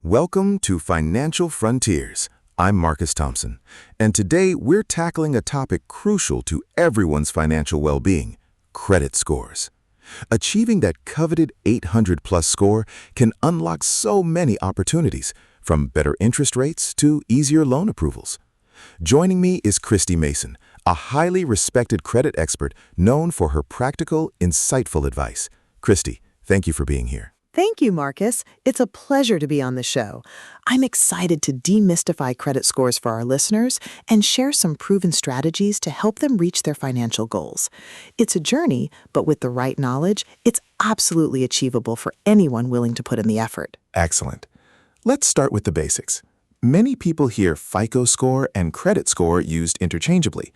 Welcome to Financial Frontiers. I'm Marcus Thompson, and today we're tackling a topic crucial to everyone's financial well-being: credit scores. Achieving that coveted 800-plus score can unlock so many opportunities, from better interest rates to easier loan approvals. Joining me is Christy Mason, a highly respected credit expert known for her practical, insightful advice. Christy, thank you for being here. Thank you, Marcus. It's a pleasure to be on the show. I'm excited to demystify credit scores for our listeners and share some proven strategies to help them reach their financial goals. It's a journey, but with the right knowledge, it's absolutely achievable for anyone willing to put in the effort. Excellent. Let's start with the basics. Many people hear FICO score and credit score used interchangeably.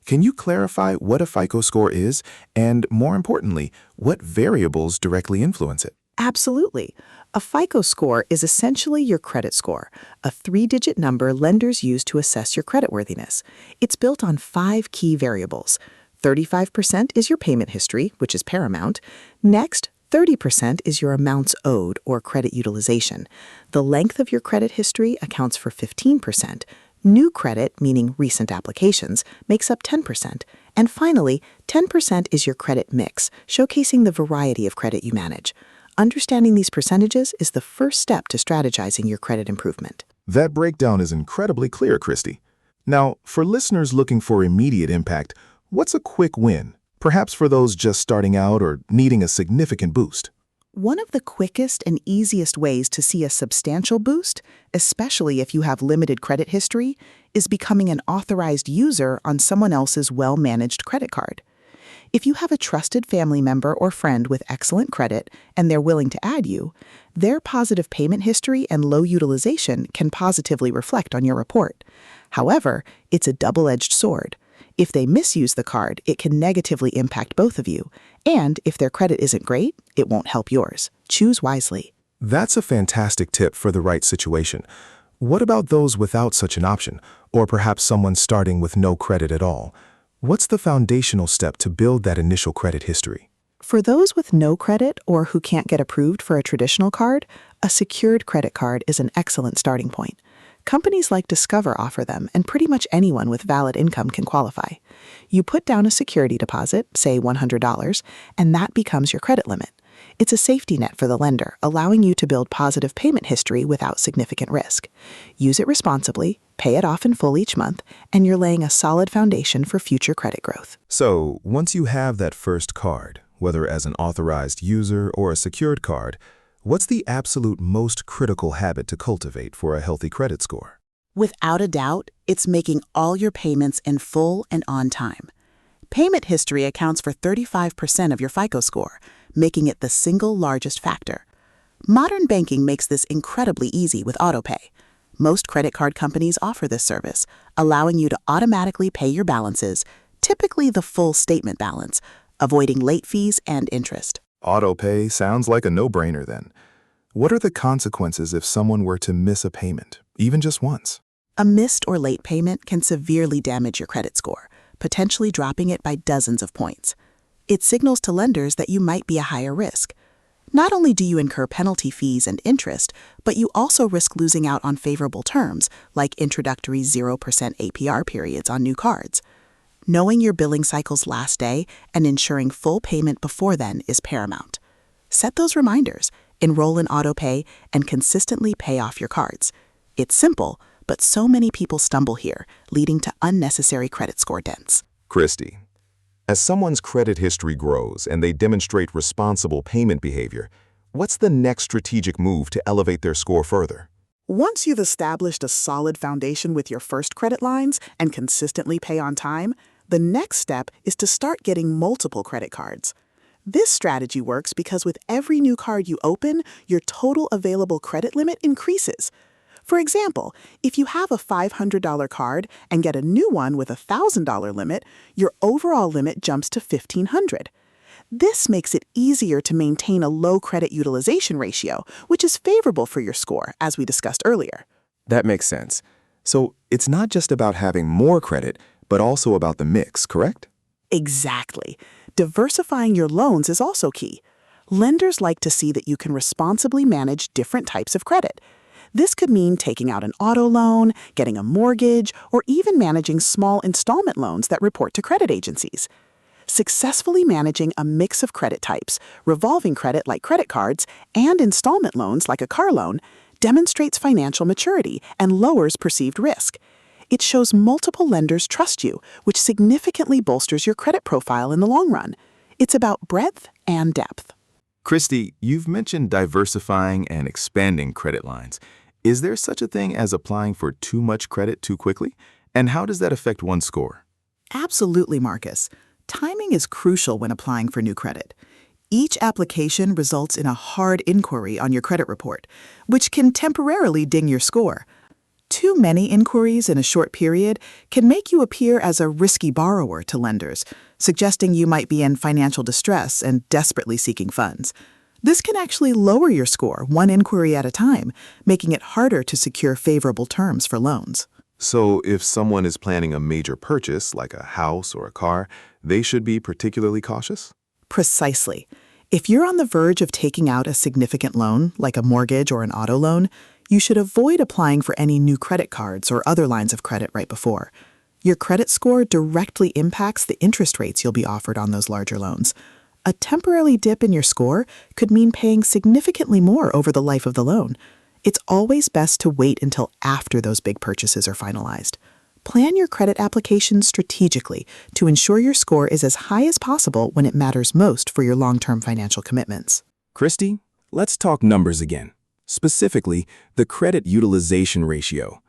Can you clarify what a FICO score is and, more importantly, what variables directly influence it? Absolutely. A FICO score is essentially your credit score, a three-digit number lenders use to assess your creditworthiness. It's built on 5 key variables. 35% is your payment history, which is paramount. Next, 30% is your amounts owed, or credit utilization. The length of your credit history accounts for 15%. New credit, meaning recent applications, makes up 10%. And finally, 10% is your credit mix, showcasing the variety of credit you manage. Understanding these percentages is the first step to strategizing your credit improvement. That breakdown is incredibly clear, Christy. Now, for listeners looking for immediate impact, what's a quick win, perhaps for those just starting out or needing a significant boost? One of the quickest and easiest ways to see a substantial boost, especially if you have limited credit history, is becoming an authorized user on someone else's well-managed credit card. If you have a trusted family member or friend with excellent credit and they're willing to add you, their positive payment history and low utilization can positively reflect on your report. However, it's a double-edged sword. If they misuse the card, it can negatively impact both of you. And if their credit isn't great, it won't help yours. Choose wisely. That's a fantastic tip for the right situation. What about those without such an option, or perhaps someone starting with no credit at all? What's the foundational step to build that initial credit history? For those with no credit or who can't get approved for a traditional card, a secured credit card is an excellent starting point. Companies like Discover offer them, and pretty much anyone with valid income can qualify. You put down a security deposit, say $100, and that becomes your credit limit. It's a safety net for the lender, allowing you to build positive payment history without significant risk. Use it responsibly, pay it off in full each month, and you're laying a solid foundation for future credit growth. So, once you have that first card, whether as an authorized user or a secured card, what's the absolute most critical habit to cultivate for a healthy credit score? Without a doubt, it's making all your payments in full and on time. Payment history accounts for 35% of your FICO score, making it the single largest factor. Modern banking makes this incredibly easy with autopay. Most credit card companies offer this service, allowing you to automatically pay your balances, typically the full statement balance, avoiding late fees and interest. Autopay sounds like a no-brainer then. What are the consequences if someone were to miss a payment, even just once? A missed or late payment can severely damage your credit score, potentially dropping it by dozens of points. It signals to lenders that you might be a higher risk. Not only do you incur penalty fees and interest, but you also risk losing out on favorable terms, like introductory 0% APR periods on new cards. Knowing your billing cycle's last day and ensuring full payment before then is paramount. Set those reminders, enroll in autopay, and consistently pay off your cards. It's simple, but so many people stumble here, leading to unnecessary credit score dents. Christy, as someone's credit history grows and they demonstrate responsible payment behavior, what's the next strategic move to elevate their score further? Once you've established a solid foundation with your first credit lines and consistently pay on time, the next step is to start getting multiple credit cards. This strategy works because with every new card you open, your total available credit limit increases. For example, if you have a $500 card and get a new one with a $1,000 limit, your overall limit jumps to $1,500. This makes it easier to maintain a low credit utilization ratio, which is favorable for your score, as we discussed earlier. That makes sense. So it's not just about having more credit, but also about the mix, correct? Exactly. Diversifying your loans is also key. Lenders like to see that you can responsibly manage different types of credit. This could mean taking out an auto loan, getting a mortgage, or even managing small installment loans that report to credit agencies. Successfully managing a mix of credit types, revolving credit like credit cards, and installment loans like a car loan, demonstrates financial maturity and lowers perceived risk. It shows multiple lenders trust you, which significantly bolsters your credit profile in the long run. It's about breadth and depth. Christy, you've mentioned diversifying and expanding credit lines. Is there such a thing as applying for too much credit too quickly? And how does that affect one's score? Absolutely, Marcus. Timing is crucial when applying for new credit. Each application results in a hard inquiry on your credit report, which can temporarily ding your score. Too many inquiries in a short period can make you appear as a risky borrower to lenders, suggesting you might be in financial distress and desperately seeking funds. This can actually lower your score one inquiry at a time, making it harder to secure favorable terms for loans. So if someone is planning a major purchase, like a house or a car, they should be particularly cautious? Precisely. If you're on the verge of taking out a significant loan, like a mortgage or an auto loan, you should avoid applying for any new credit cards or other lines of credit right before. Your credit score directly impacts the interest rates you'll be offered on those larger loans. A temporary dip in your score could mean paying significantly more over the life of the loan. It's always best to wait until after those big purchases are finalized. Plan your credit application strategically to ensure your score is as high as possible when it matters most for your long-term financial commitments. Christy, let's talk numbers again. Specifically, the credit utilization ratio.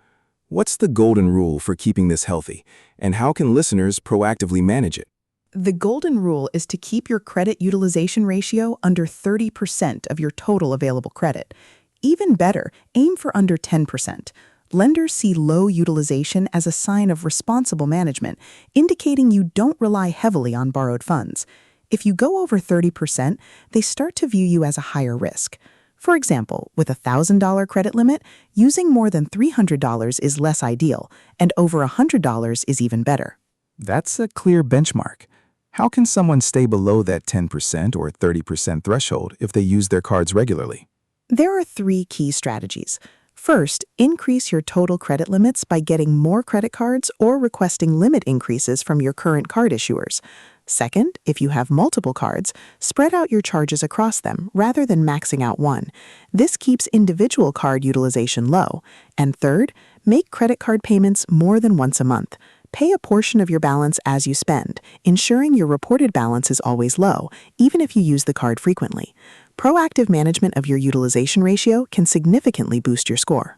What's the golden rule for keeping this healthy, and how can listeners proactively manage it? The golden rule is to keep your credit utilization ratio under 30% of your total available credit. Even better, aim for under 10%. Lenders see low utilization as a sign of responsible management, indicating you don't rely heavily on borrowed funds. If you go over 30%, they start to view you as a higher risk. For example, with a $1,000 credit limit, using more than $300 is less ideal, and over $100 is even better. That's a clear benchmark. How can someone stay below that 10% or 30% threshold if they use their cards regularly? There are 3 key strategies. First, increase your total credit limits by getting more credit cards or requesting limit increases from your current card issuers. Second, if you have multiple cards, spread out your charges across them rather than maxing out one. This keeps individual card utilization low. And third, make credit card payments more than once a month. Pay a portion of your balance as you spend, ensuring your reported balance is always low, even if you use the card frequently. Proactive management of your utilization ratio can significantly boost your score.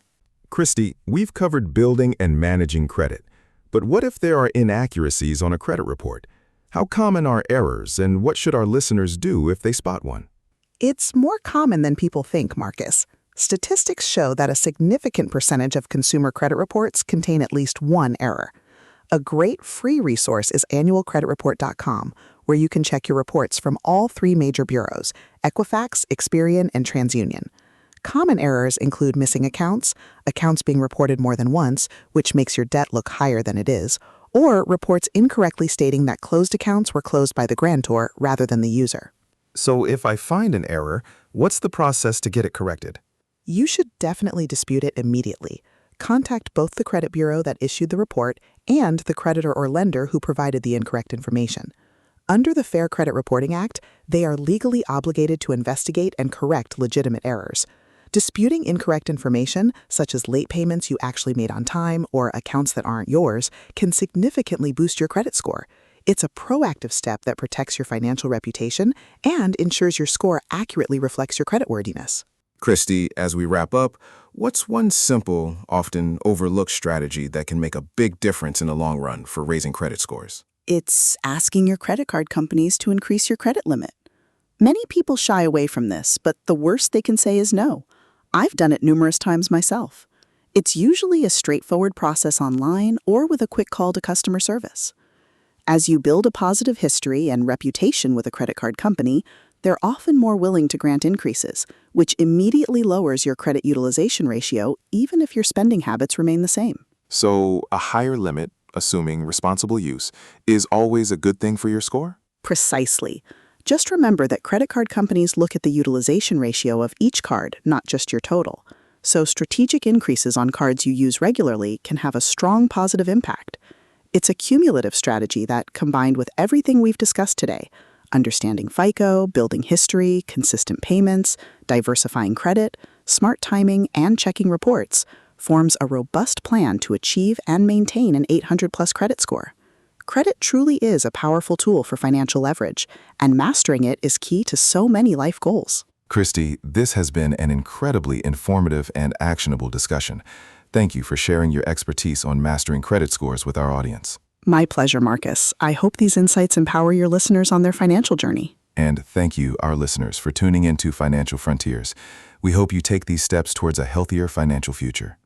Christy, we've covered building and managing credit. But what if there are inaccuracies on a credit report? How common are errors, and what should our listeners do if they spot one? It's more common than people think, Marcus. Statistics show that a significant percentage of consumer credit reports contain at least one error. A great free resource is annualcreditreport.com, where you can check your reports from all 3 major bureaus, Equifax, Experian, and TransUnion. Common errors include missing accounts, accounts being reported more than once, which makes your debt look higher than it is, or reports incorrectly stating that closed accounts were closed by the grantor rather than the user. So if I find an error, what's the process to get it corrected? You should definitely dispute it immediately. Contact both the credit bureau that issued the report and the creditor or lender who provided the incorrect information. Under the Fair Credit Reporting Act, they are legally obligated to investigate and correct legitimate errors. Disputing incorrect information, such as late payments you actually made on time or accounts that aren't yours, can significantly boost your credit score. It's a proactive step that protects your financial reputation and ensures your score accurately reflects your creditworthiness. Christy, as we wrap up, what's one simple, often overlooked strategy that can make a big difference in the long run for raising credit scores? It's asking your credit card companies to increase your credit limit. Many people shy away from this, but the worst they can say is no. I've done it numerous times myself. It's usually a straightforward process online or with a quick call to customer service. As you build a positive history and reputation with a credit card company, they're often more willing to grant increases, which immediately lowers your credit utilization ratio even if your spending habits remain the same. So a higher limit, assuming responsible use, is always a good thing for your score? Precisely. Just remember that credit card companies look at the utilization ratio of each card, not just your total. so strategic increases on cards you use regularly can have a strong positive impact. It's a cumulative strategy that, combined with everything we've discussed today, understanding FICO, building history, consistent payments, diversifying credit, smart timing, and checking reports, forms a robust plan to achieve and maintain an 800-plus credit score. Credit truly is a powerful tool for financial leverage, and mastering it is key to so many life goals. Christy, this has been an incredibly informative and actionable discussion. Thank you for sharing your expertise on mastering credit scores with our audience. My pleasure, Marcus. I hope these insights empower your listeners on their financial journey. And thank you, our listeners, for tuning into Financial Frontiers. We hope you take these steps towards a healthier financial future.